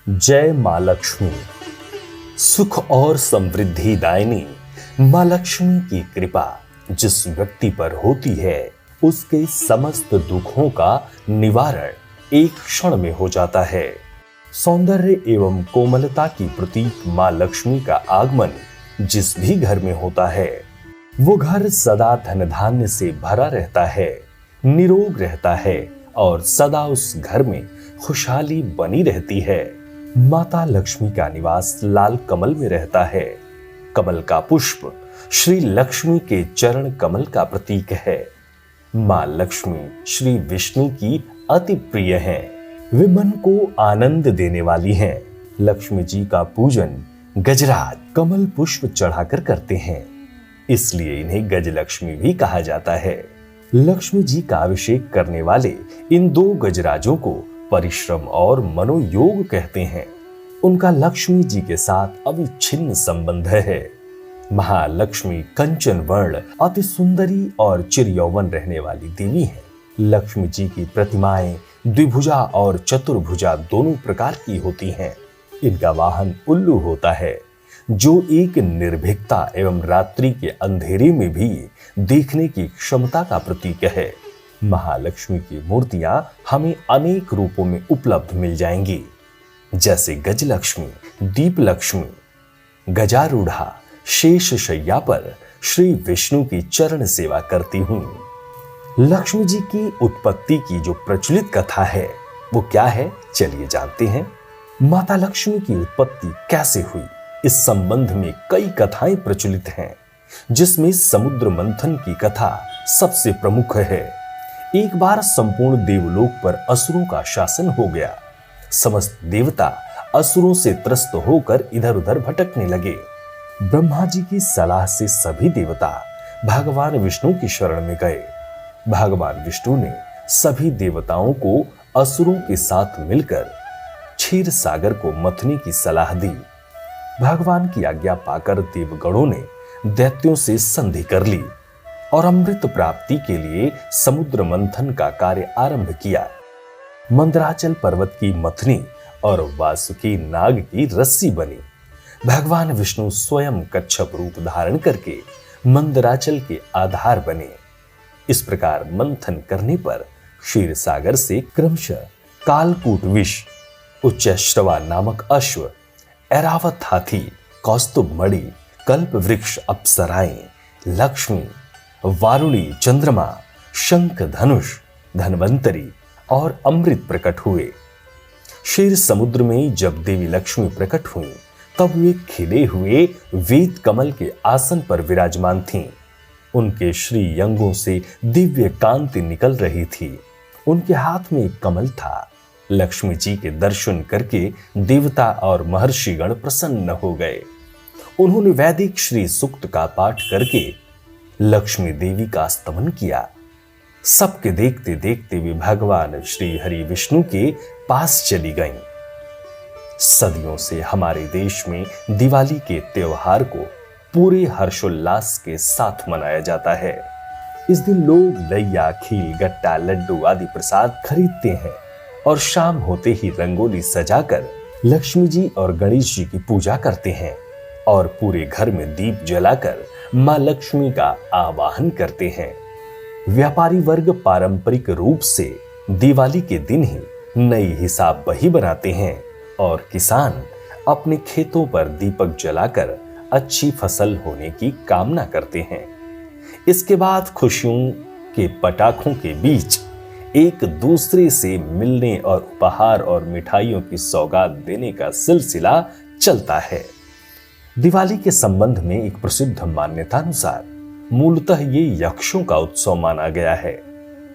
जय मां लक्ष्मी। सुख और समृद्धि दायिनी मां लक्ष्मी की कृपा जिस व्यक्ति पर होती है उसके समस्त दुखों का निवारण एक क्षण में हो जाता है। सौंदर्य एवं कोमलता की प्रतीक मां लक्ष्मी का आगमन जिस भी घर में होता है वो घर सदा धन धान्य से भरा रहता है, निरोग रहता है और सदा उस घर में खुशहाली बनी रहती है। माता लक्ष्मी का निवास लाल कमल में रहता है। कमल का पुष्प श्री लक्ष्मी के चरण कमल का प्रतीक है। मां लक्ष्मी श्री विष्णु की अति प्रिय हैं। वे मन को आनंद देने वाली हैं। लक्ष्मी जी का पूजन गजराज कमल पुष्प चढ़ाकर करते हैं, इसलिए इन्हें गजलक्ष्मी भी कहा जाता है। लक्ष्मी जी का अभिषेक करने वाले इन दो गजराजों को परिश्रम और मनोयोग कहते हैं। उनका लक्ष्मी जी के साथ अविच्छिन्न संबंध है। महालक्ष्मी कंचन वर्ण अति सुंदरी और चिरयौवन रहने वाली देवी है। लक्ष्मी जी की प्रतिमाएं द्विभुजा और चतुर्भुजा दोनों प्रकार की होती हैं। इनका वाहन उल्लू होता है जो एक निर्भीकता एवं रात्रि के अंधेरे में भी देखने की क्षमता का प्रतीक है। महालक्ष्मी की मूर्तियां हमें अनेक रूपों में उपलब्ध मिल जाएंगी, जैसे गजलक्ष्मी, दीप लक्ष्मी, गजारूढ़ा शेष शैया पर श्री विष्णु की चरण सेवा करती हूं। लक्ष्मी जी की उत्पत्ति की जो प्रचलित कथा है वो क्या है, चलिए जानते हैं। माता लक्ष्मी की उत्पत्ति कैसे हुई, इस संबंध में कई कथाएं प्रचलित हैं, जिसमें समुद्र मंथन की कथा सबसे प्रमुख है। एक बार संपूर्ण देवलोक पर असुरों का शासन हो गया। समस्त देवता असुरों से त्रस्त होकर इधर उधर भटकने लगे। ब्रह्मा जी की सलाह से सभी देवता भगवान विष्णु की शरण में गए। भगवान विष्णु ने सभी देवताओं को असुरों के साथ मिलकर क्षीर सागर को मथने की सलाह दी। भगवान की आज्ञा पाकर देवगणों ने दैत्यों से संधि कर ली और अमृत प्राप्ति के लिए समुद्र मंथन का कार्य आरंभ किया। मंदराचल पर्वत की मथनी और वासुकी नाग की रस्सी बनी। भगवान विष्णु स्वयं कच्छप रूप धारण करके मंदराचल के आधार बने। इस प्रकार मंथन करने पर क्षीर सागर से क्रमशः कालकूट विष, उच्चश्रवा नामक अश्व, ऐरावत हाथी, कौस्तुभ मणि, कल्प वृक्ष अप्सराएं, लक्ष्मी, वारुणी, चंद्रमा, शंख, धनुष, धन्वंतरी और अमृत प्रकट हुए। क्षीर समुद्र में जब देवी लक्ष्मी प्रकट हुई तब वे खिले हुए वेद कमल के आसन पर विराजमान थीं। उनके श्री अंगों से दिव्य कांति निकल रही थी। उनके हाथ में एक कमल था। लक्ष्मी जी के दर्शन करके देवता और महर्षिगण प्रसन्न हो गए। उन्होंने वैदिक श्री सूक्त का पाठ करके लक्ष्मी देवी का स्तमन किया। सबके देखते देखते वे भगवान श्री हरि विष्णु के पास चली गईं। सदियों से हमारे देश में दिवाली के त्योहार को पूरे हर्षोल्लास के साथ मनाया जाता है। इस दिन लोग लैया, खील, गट्टा, लड्डू आदि प्रसाद खरीदते हैं और शाम होते ही रंगोली सजाकर लक्ष्मी जी और गणेश जी की पूजा करते हैं और पूरे घर में दीप जलाकर मां लक्ष्मी का आवाहन करते हैं। व्यापारी वर्ग पारंपरिक रूप से दिवाली के दिन ही नई हिसाब बही बनाते हैं और किसान अपने खेतों पर दीपक जलाकर अच्छी फसल होने की कामना करते हैं। इसके बाद खुशियों के पटाखों के बीच एक दूसरे से मिलने और उपहार और मिठाइयों की सौगात देने का सिलसिला चलता है। दिवाली के संबंध में एक प्रसिद्ध मान्यता अनुसार मूलतः ये यक्षों का उत्सव माना गया है।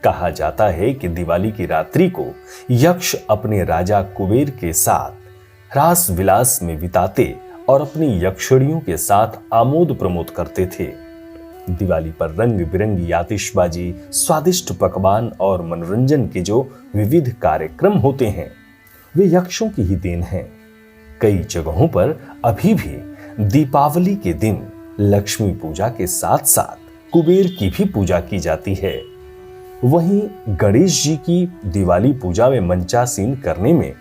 कहा जाता है कि दिवाली की रात्रि को यक्ष अपने राजा कुबेर के साथ रास विलास में बिताते और अपनी यक्षिणियों के साथ आमोद प्रमोद करते थे। दिवाली पर रंग बिरंगी आतिशबाजी, स्वादिष्ट पकवान और मनोरंजन के जो विविध कार्यक्रम होते हैं वे यक्षों की ही देन हैं। कई जगहों पर अभी भी दीपावली के दिन लक्ष्मी पूजा के साथ साथ कुबेर की भी पूजा की जाती है। वहीं गणेश जी की दिवाली पूजा में मंचासीन करने में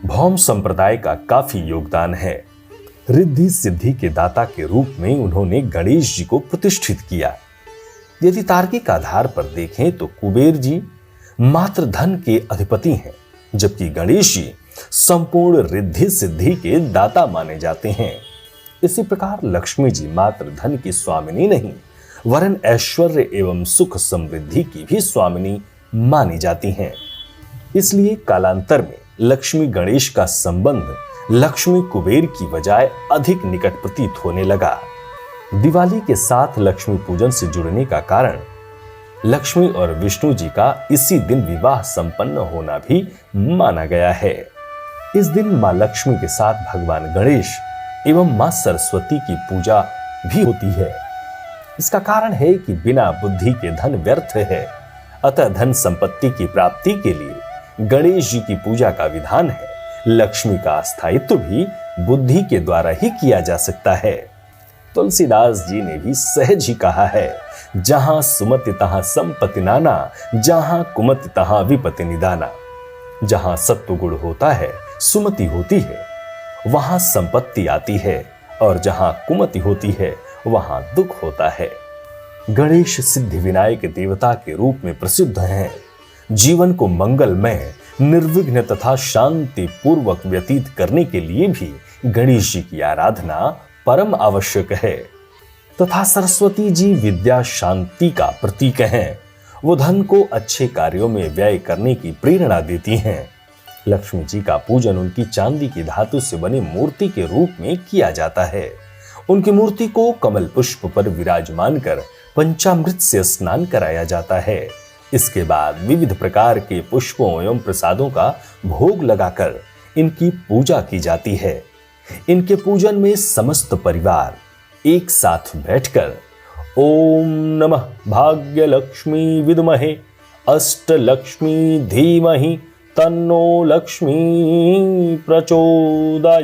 भौम संप्रदाय का काफी योगदान है। रिद्धि सिद्धि के दाता के रूप में उन्होंने गणेश जी को प्रतिष्ठित किया। यदि तार्किक आधार पर देखें तो कुबेर जी मात्र धन के अधिपति हैं, जबकि गणेश जी संपूर्ण रिद्धि सिद्धि के दाता माने जाते हैं। इसी प्रकार लक्ष्मी जी मात्र धन की स्वामिनी नहीं, वरन ऐश्वर्य एवं सुख समृद्धि की भी स्वामिनी मानी जाती हैं। इसलिए कालांतर में लक्ष्मी गणेश का संबंध लक्ष्मी कुबेर की बजाय अधिक निकट प्रतीत होने लगा। दिवाली के साथ लक्ष्मी पूजन से जुड़ने का कारण लक्ष्मी और विष्णु जी का इसी दिन विवाह संपन्न होना भी माना गया है। इस दिन मां लक्ष्मी के साथ भगवान गणेश एवं मां सरस्वती की पूजा भी होती है। इसका कारण है कि बिना बुद्धि के धन व्यर्थ है, अतः धन संपत्ति की प्राप्ति के लिए गणेश जी की पूजा का विधान है। लक्ष्मी का स्थायित्व भी बुद्धि के द्वारा ही किया जा सकता है। तुलसीदास जी ने भी सहज ही कहा है, जहां सुमति तहां संपत्ति नाना, जहां कुमति तहां विपत्ति निदाना। जहां सत्व गुण होता है, सुमति होती है, वहां संपत्ति आती है, और जहां कुमति होती है वहां दुख होता है। गणेश सिद्धि विनायक देवता के रूप में प्रसिद्ध हैं। जीवन को मंगलमय, निर्विघ्न तथा शांति पूर्वक व्यतीत करने के लिए भी गणेश जी की आराधना परम आवश्यक है। तथा सरस्वती जी विद्या शांति का प्रतीक हैं। वो धन को अच्छे कार्यों में व्यय करने की प्रेरणा देती हैं। लक्ष्मी जी का पूजन उनकी चांदी की धातु से बनी मूर्ति के रूप में किया जाता है। उनकी मूर्ति को कमल पुष्प पर विराजमान कर पंचामृत से स्नान कराया जाता है। इसके बाद विविध प्रकार के पुष्पों एवं प्रसादों का भोग लगाकर इनकी पूजा की जाती है। इनके पूजन में समस्त परिवार एक साथ बैठकर ओम नमः भाग्य लक्ष्मी विद्महे अष्टलक्ष्मी धीमहि तन्नो लक्ष्मी प्रचोदयात्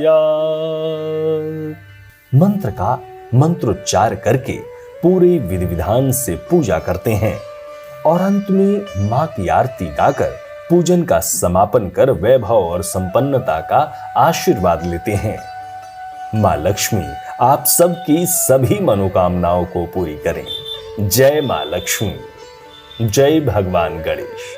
मंत्र का मंत्रोच्चार करके पूरे विधि विधान से पूजा करते हैं और अंत में मां की आरती गाकर पूजन का समापन कर वैभव और संपन्नता का आशीर्वाद लेते हैं। मां लक्ष्मी आप सबकी सभी मनोकामनाओं को पूरी करें। जय मां लक्ष्मी, जय भगवान गणेश।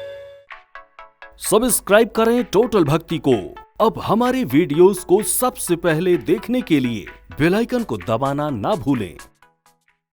सब्सक्राइब करें टोटल भक्ति को। अब हमारे वीडियोस को सबसे पहले देखने के लिए बेल आइकन को दबाना ना भूलें।